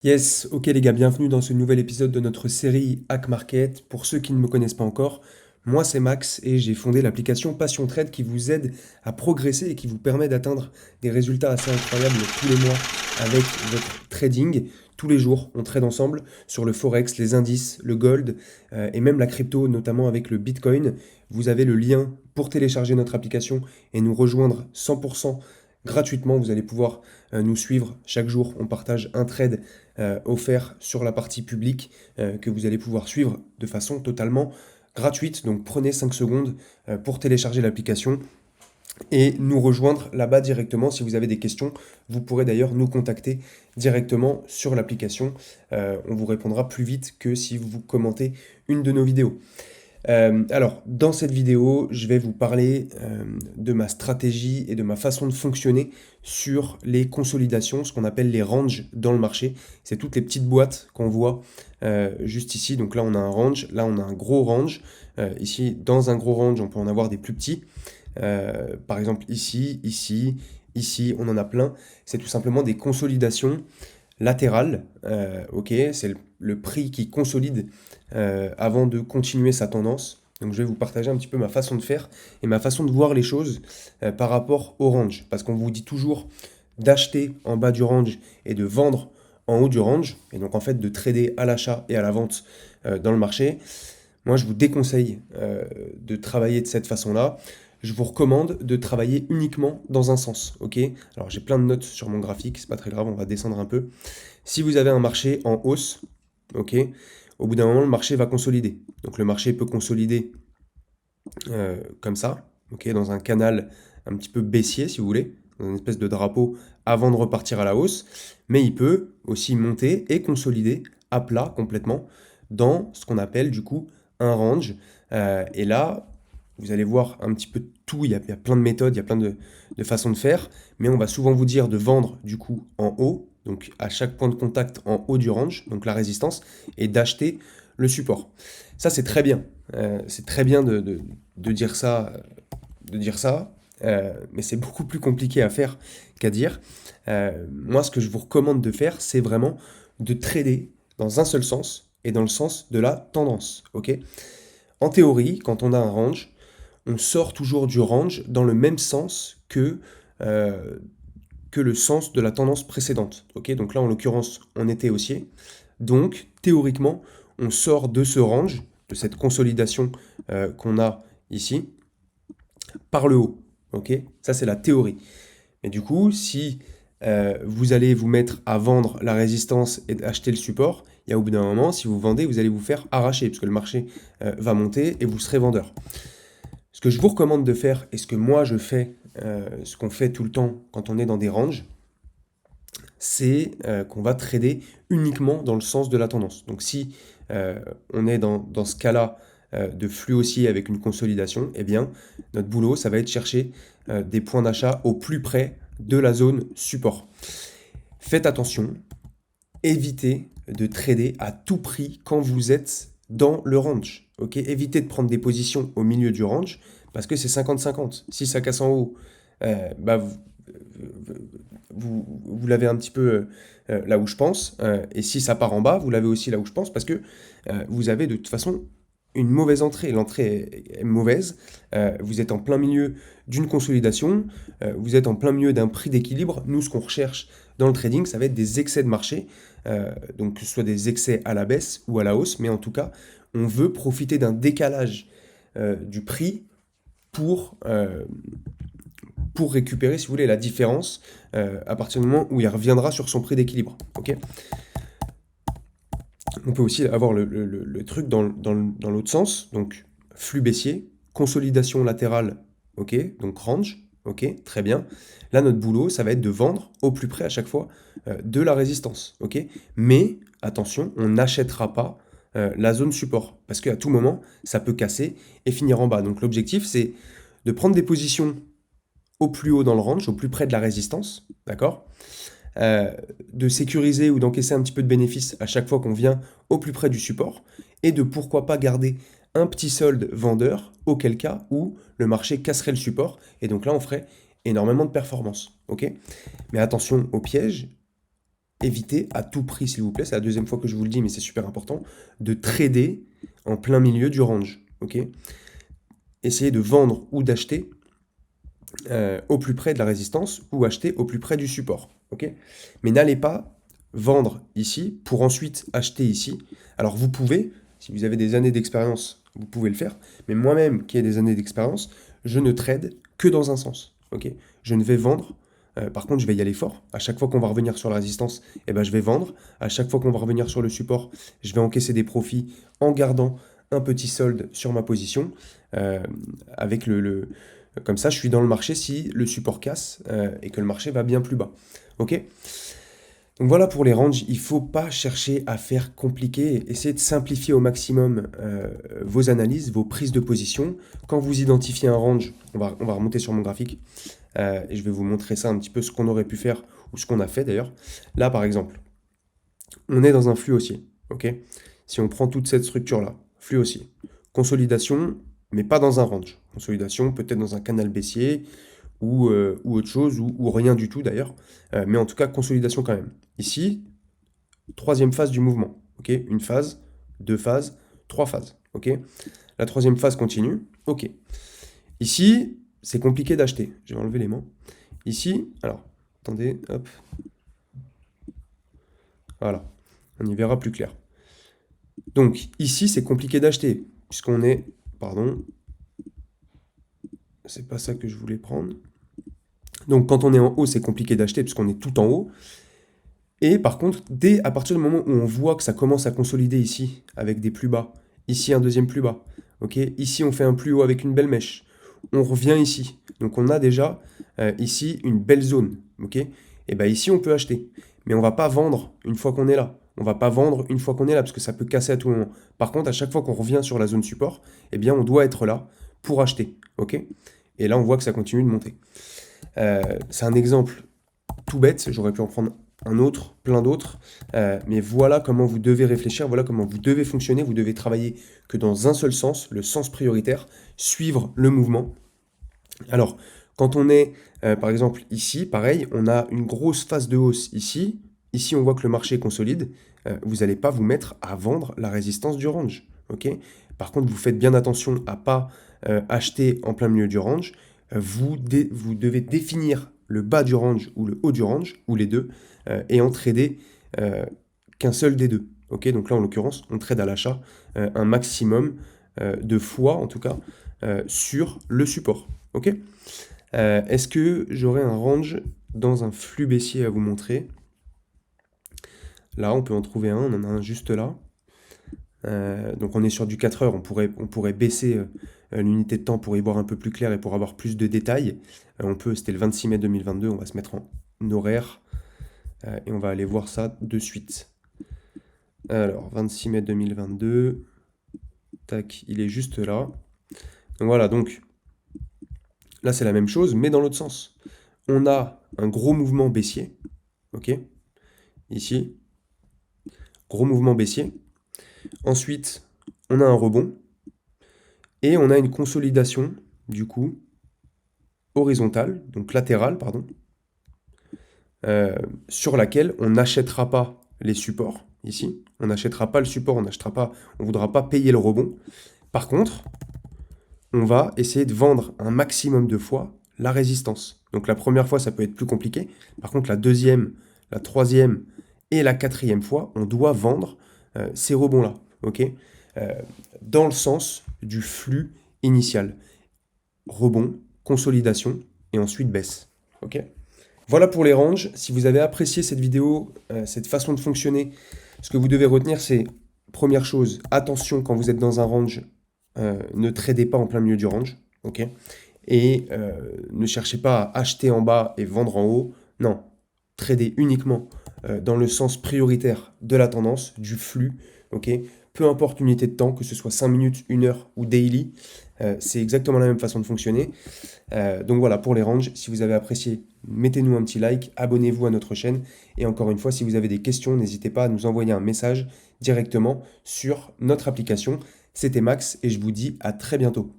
Yes, ok les gars, bienvenue dans ce nouvel épisode de notre série Hack Market. Pour ceux qui ne me connaissent pas encore, moi c'est Max et j'ai fondé l'application Passion Trade qui vous aide à progresser et qui vous permet d'atteindre des résultats assez incroyables tous les mois avec votre trading. Tous les jours, on trade ensemble sur le Forex, les indices, le gold et même la crypto, notamment avec le Bitcoin. Vous avez le lien pour télécharger notre application et nous rejoindre 100% gratuitement. Vous allez pouvoir nous suivre chaque jour. On partage un trade offert sur la partie publique que vous allez pouvoir suivre de façon totalement gratuite. Donc prenez 5 secondes pour télécharger l'application et nous rejoindre là-bas directement. Si vous avez des questions, vous pourrez d'ailleurs nous contacter directement sur l'application. On vous répondra plus vite que si vous commentez une de nos vidéos. Alors, dans cette vidéo, je vais vous parler de ma stratégie et de ma façon de fonctionner sur les consolidations, ce qu'on appelle les ranges dans le marché. C'est toutes les petites boîtes qu'on voit juste ici. Donc là, on a un range, là, on a un gros range. Ici, dans un gros range, on peut en avoir des plus petits. Par exemple, ici, ici, ici, on en a plein. C'est tout simplement des consolidations latérales. Ok, c'est le prix qui consolide avant de continuer sa tendance. Donc je vais vous partager un petit peu ma façon de faire et ma façon de voir les choses par rapport au range. Parce qu'on vous dit toujours d'acheter en bas du range et de vendre en haut du range. Et donc en fait de trader à l'achat et à la vente dans le marché. Moi je vous déconseille de travailler de cette façon-là. Je vous recommande de travailler uniquement dans un sens. Ok. Alors j'ai plein de notes sur mon graphique, c'est pas très grave, on va descendre un peu. Si vous avez un marché en hausse, ok, au bout d'un moment, le marché va consolider. Donc le marché peut consolider comme ça, ok, dans un canal un petit peu baissier, si vous voulez, dans une espèce de drapeau avant de repartir à la hausse, mais il peut aussi monter et consolider à plat complètement dans ce qu'on appelle du coup un range. Et là, vous allez voir un petit peu tout, il y a plein de méthodes, il y a plein de façons de faire, mais on va souvent vous dire de vendre du coup en haut, donc à chaque point de contact en haut du range, donc la résistance, et d'acheter le support. Ça, c'est très bien. C'est très bien de dire ça, mais c'est beaucoup plus compliqué à faire qu'à dire. Moi, ce que je vous recommande de faire, c'est vraiment de trader dans un seul sens et dans le sens de la tendance. Ok. En théorie, quand on a un range, on sort toujours du range dans le même sens euh, que le sens de la tendance précédente. Ok, donc là, en l'occurrence, on était haussier. Donc, théoriquement, on sort de ce range, de cette consolidation qu'on a ici, par le haut. Ok, ça, c'est la théorie. Et du coup, si vous allez vous mettre à vendre la résistance et acheter le support, il y a au bout d'un moment, si vous vendez, vous allez vous faire arracher, parce que le marché va monter et vous serez vendeur. Ce que je vous recommande de faire, et ce que moi je fais, ce qu'on fait tout le temps quand on est dans des ranges, c'est qu'on va trader uniquement dans le sens de la tendance. Donc si on est dans ce cas-là de flux haussier avec une consolidation, eh bien notre boulot, ça va être chercher des points d'achat au plus près de la zone support. Faites attention, évitez de trader à tout prix quand vous êtes dans le range. Ok, évitez de prendre des positions au milieu du range parce que c'est 50-50. Si ça casse en haut, bah vous l'avez un petit peu là où je pense. Et si ça part en bas, vous l'avez aussi là où je pense parce que vous avez de toute façon une mauvaise entrée. L'entrée est mauvaise. Vous êtes en plein milieu d'une consolidation. Vous êtes en plein milieu d'un prix d'équilibre. Nous, ce qu'on recherche dans le trading, ça va être des excès de marché. Donc, que ce soit des excès à la baisse ou à la hausse. Mais en tout cas, on veut profiter d'un décalage du prix pour, euh, pour récupérer, si vous voulez, la différence à partir du moment où il reviendra sur son prix d'équilibre. Ok. On peut aussi avoir le truc dans l'autre sens, donc flux baissier, consolidation latérale, ok, donc range, ok, très bien. Là, notre boulot, ça va être de vendre au plus près à chaque fois de la résistance, ok. Mais attention, on n'achètera pas la zone support, parce qu'à tout moment, ça peut casser et finir en bas. Donc l'objectif, c'est de prendre des positions au plus haut dans le range, au plus près de la résistance, d'accord, euh, de sécuriser ou d'encaisser un petit peu de bénéfice à chaque fois qu'on vient au plus près du support, et de pourquoi pas garder un petit solde vendeur, auquel cas où le marché casserait le support, et donc là on ferait énormément de performance. Ok. Mais attention au piège, évitez à tout prix, s'il vous plaît, c'est la deuxième fois que je vous le dis, mais c'est super important, de trader en plein milieu du range. Ok? Essayez de vendre ou d'acheter au plus près de la résistance ou acheter au plus près du support. Ok? Mais n'allez pas vendre ici pour ensuite acheter ici. Alors vous pouvez, si vous avez des années d'expérience, vous pouvez le faire, mais moi-même qui ai des années d'expérience, je ne trade que dans un sens. Ok? Je ne vais vendre. Par contre, je vais y aller fort. À chaque fois qu'on va revenir sur la résistance, eh ben, je vais vendre. À chaque fois qu'on va revenir sur le support, je vais encaisser des profits en gardant un petit solde sur ma position. Avec comme ça, je suis dans le marché si le support casse et que le marché va bien plus bas. Ok? Donc voilà pour les ranges, il ne faut pas chercher à faire compliqué, essayez de simplifier au maximum vos analyses, vos prises de position. Quand vous identifiez un range, on va remonter sur mon graphique, et je vais vous montrer ça un petit peu, ce qu'on aurait pu faire, ou ce qu'on a fait d'ailleurs. Là par exemple, on est dans un flux haussier, ok? Si on prend toute cette structure-là, flux haussier, consolidation, mais pas dans un range. Consolidation peut-être dans un canal baissier, ou autre chose, ou rien du tout d'ailleurs. Mais en tout cas, consolidation quand même. Ici, troisième phase du mouvement. Ok, une phase, deux phases, trois phases. Ok, la troisième phase continue. Ok. Ici, c'est compliqué d'acheter. Je vais enlever les mains. Ici, alors, attendez, hop. Voilà, on y verra plus clair. Donc, ici, c'est compliqué d'acheter, puisqu'on est, pardon, c'est pas ça que je voulais prendre. Donc, quand on est en haut, c'est compliqué d'acheter, puisqu'on est tout en haut. Et par contre, dès à partir du moment où on voit que ça commence à consolider ici, avec des plus bas, ici un deuxième plus bas, ok, ici on fait un plus haut avec une belle mèche, on revient ici. Donc on a déjà ici une belle zone, ok. Et bien ici on peut acheter, mais on va pas vendre une fois qu'on est là. On va pas vendre une fois qu'on est là, parce que ça peut casser à tout moment. Par contre, à chaque fois qu'on revient sur la zone support, eh bien on doit être là pour acheter, ok. Et là on voit que ça continue de monter. C'est un exemple tout bête, j'aurais pu en prendre un autre, plein d'autres, mais voilà comment vous devez réfléchir, voilà comment vous devez fonctionner, vous devez travailler que dans un seul sens, le sens prioritaire, suivre le mouvement. Alors, quand on est, par exemple, ici, pareil, on a une grosse phase de hausse ici, ici on voit que le marché est consolide, vous n'allez pas vous mettre à vendre la résistance du range, ok? Par contre, vous faites bien attention à pas acheter en plein milieu du range, vous devez définir le bas du range ou le haut du range, ou les deux, et en trader qu'un seul des deux. Ok, donc là, en l'occurrence, on trade à l'achat un maximum de fois, en tout cas, sur le support. Ok. Est-ce que j'aurai un range dans un flux baissier à vous montrer? Là, on peut en trouver un, on en a un juste là. Donc on est sur du 4 heures, on pourrait baisser l'unité de temps pour y voir un peu plus clair et pour avoir plus de détails. C'était le 26 mai 2022, on va se mettre en horaire et on va aller voir ça de suite. Alors, 26 mai 2022, tac, il est juste là. Donc voilà, donc là c'est la même chose, mais dans l'autre sens. On a un gros mouvement baissier, ok, ici, gros mouvement baissier. Ensuite, on a un rebond et on a une consolidation, du coup, horizontale, donc latérale, pardon, sur laquelle on n'achètera pas les supports, ici. On n'achètera pas le support, on ne voudra pas payer le rebond. Par contre, on va essayer de vendre un maximum de fois la résistance. Donc la première fois, ça peut être plus compliqué. Par contre, la deuxième, la troisième et la quatrième fois, on doit vendre ces rebonds-là, ok, dans le sens du flux initial. Rebond, consolidation et ensuite baisse. Ok. Voilà pour les ranges. Si vous avez apprécié cette vidéo, cette façon de fonctionner, ce que vous devez retenir, c'est, première chose, attention quand vous êtes dans un range, ne tradez pas en plein milieu du range, ok. Et ne cherchez pas à acheter en bas et vendre en haut. Non, tradez uniquement dans le sens prioritaire de la tendance, du flux, ok. Peu importe l'unité de temps, que ce soit 5 minutes, 1 heure ou daily, c'est exactement la même façon de fonctionner. Donc voilà, pour les ranges, si vous avez apprécié, mettez-nous un petit like, abonnez-vous à notre chaîne. Et encore une fois, si vous avez des questions, n'hésitez pas à nous envoyer un message directement sur notre application. C'était Max et je vous dis à très bientôt.